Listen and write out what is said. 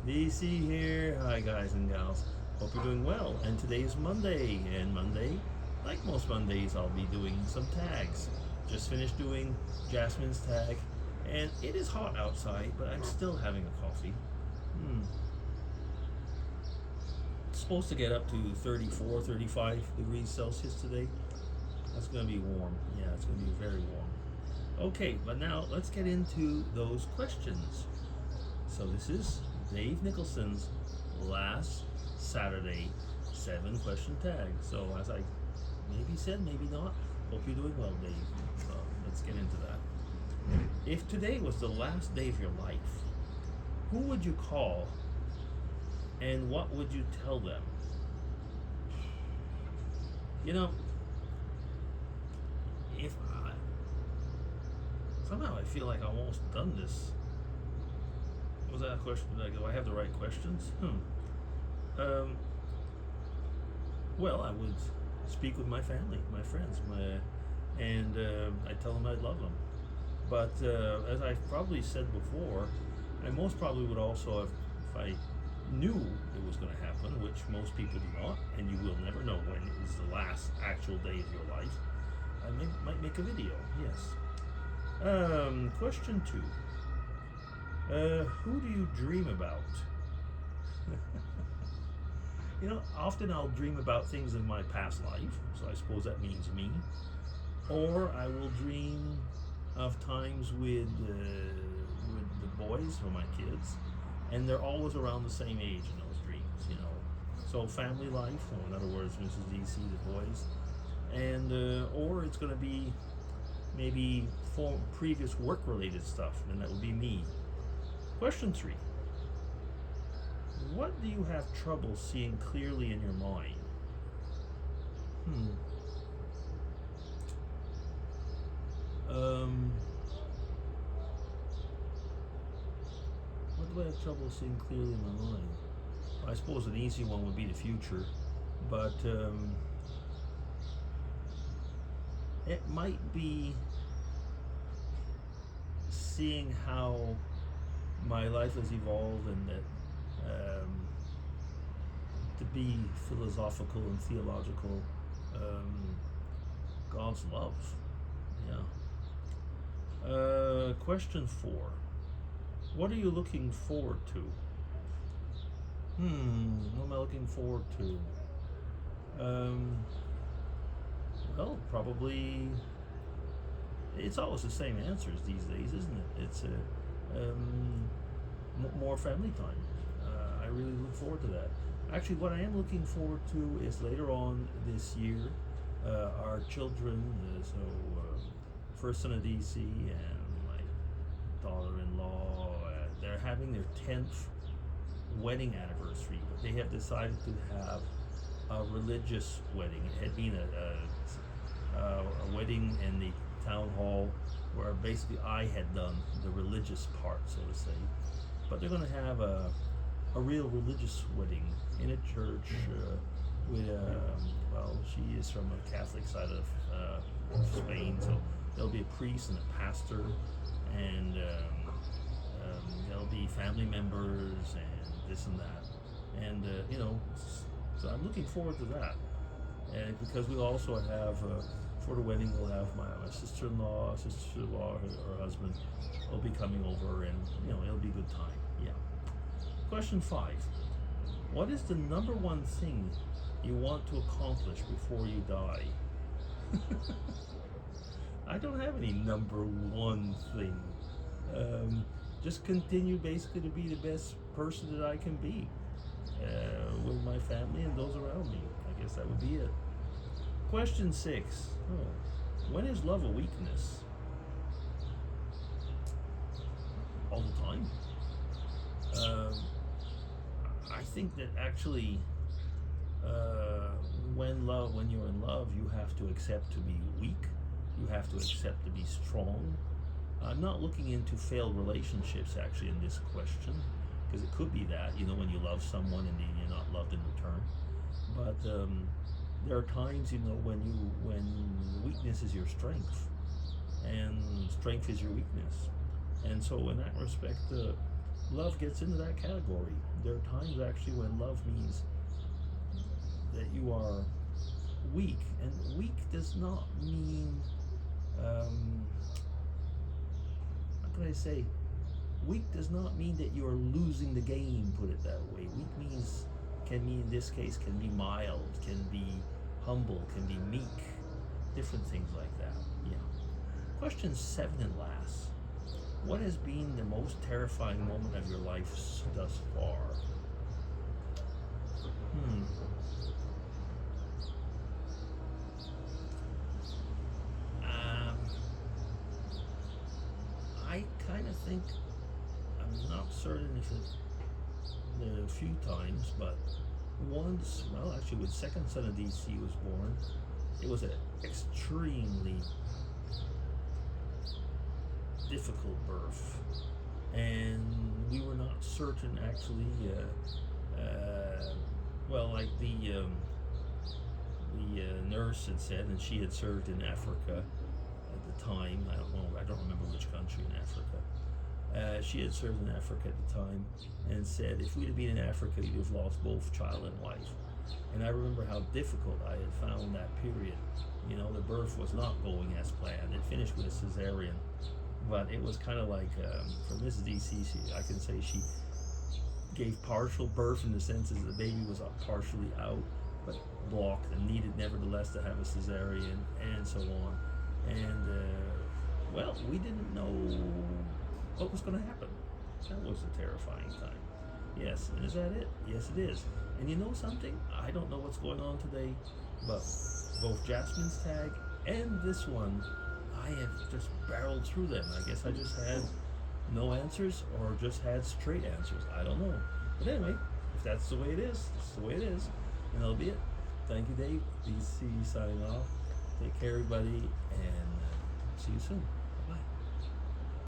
DC here. Hi, guys and gals. Hope you're doing well. And today is Monday. And Monday, like most Mondays, I'll be doing some tags. Just finished doing Jasmine's tag. And it is hot outside, but I'm still having a coffee. It's supposed to get up to 34, 35 degrees Celsius today. That's going to be warm. Yeah, it's going to be very warm. Okay, but now let's get into those questions. So this is Dave Nicholson's last Saturday 7-question tag. So as I maybe said, maybe not, hope you're doing well, Dave. Let's get into that. If today was the last day of your life, who would you call and what would you tell them? You know, if I, somehow I feel like I've almost done this. Was that a question? Do I have the right questions? Well, I would speak with my family, my friends, and I tell them I love them. But as I've probably said before, I most probably would also have, if I knew it was going to happen, which most people do not, and you will never know when it is the last actual day of your life, I might make a video, yes. Question 2. Who do you dream about? You know, often I'll dream about things in my past life, so I suppose that means me. Or I will dream of times with the boys or my kids, and they're always around the same age in those dreams, you know. So family life, or in other words, Mrs. DC, the boys, and or it's going to be maybe for previous work-related stuff, and that would be me. Question 3. What do you have trouble seeing clearly in your mind? What do I have trouble seeing clearly in my mind? I suppose an easy one would be the future, but it might be seeing how my life has evolved, and that to be philosophical and theological, God's love. Yeah. Question 4. What are you looking forward to? What am I looking forward to? Well, probably it's always the same answers these days, isn't it? It's more family time. I really look forward to that. Actually, what I am looking forward to is later on this year, our children, first son of DC and my daughter-in-law, they're having their 10th wedding anniversary, but they have decided to have a religious wedding. It had been a wedding in the town hall where basically I had done the religious part, so to say. But they're going to have a real religious wedding in a church with, well, she is from a Catholic side of Spain, so there'll be a priest and a pastor, and there'll be family members and this and that. And, you know, so I'm looking forward to that. And because we'll also have, for the wedding, we'll have my sister-in-law, her husband will be coming over, and, you know, it'll be a good time. Yeah. Question 5. What is the number one thing you want to accomplish before you die? I don't have any number one thing. Just continue basically to be the best person that I can be with my family and those around me. I guess that would be it. Question 6. When is love a weakness? All the time. I think that actually when you're in love, you have to accept to be weak. You have to accept to be strong. I'm not looking into failed relationships actually in this question, because it could be that, you know, when you love someone and then you're not loved in return. But there are times, you know, when weakness is your strength, and strength is your weakness. And so in that respect, love gets into that category. There are times actually when love means that you are weak, and weak does not mean, how can I say, weak does not mean that you are losing the game. Put it that way. Weak means, can mean in this case, can be mild, can be humble, can be meek, different things like that. Yeah. Question 7 and last. What has been the most terrifying moment of your life thus far? Hmm. Um, I kind of think, I'm not certain if it, a few times, but once, well, actually, when second son of DC was born, it was an extremely difficult birth, and we were not certain actually. Well, like the nurse had said, and she had served in Africa at the time. I don't know. I don't remember which country in Africa. She had served in Africa at the time, and said if we'd have been in Africa, you'd have lost both child and wife. And I remember how difficult I had found that period. You know, the birth was not going as planned. It finished with a cesarean, but it was kind of like, for Mrs. DC, I can say she gave partial birth in the sense that the baby was partially out, but blocked and needed nevertheless to have a cesarean and so on. And well, we didn't know what was going to happen. That was a terrifying time. Yes, and is that it? Yes, it is. And you know something? I don't know what's going on today, but both Jasmine's tag and this one, I have just barreled through them. I guess I just had no answers or just had straight answers. I don't know. But anyway, if that's the way it is, that's the way it is. And that'll be it. Thank you, Dave. DC signing off. Take care, everybody, and see you soon.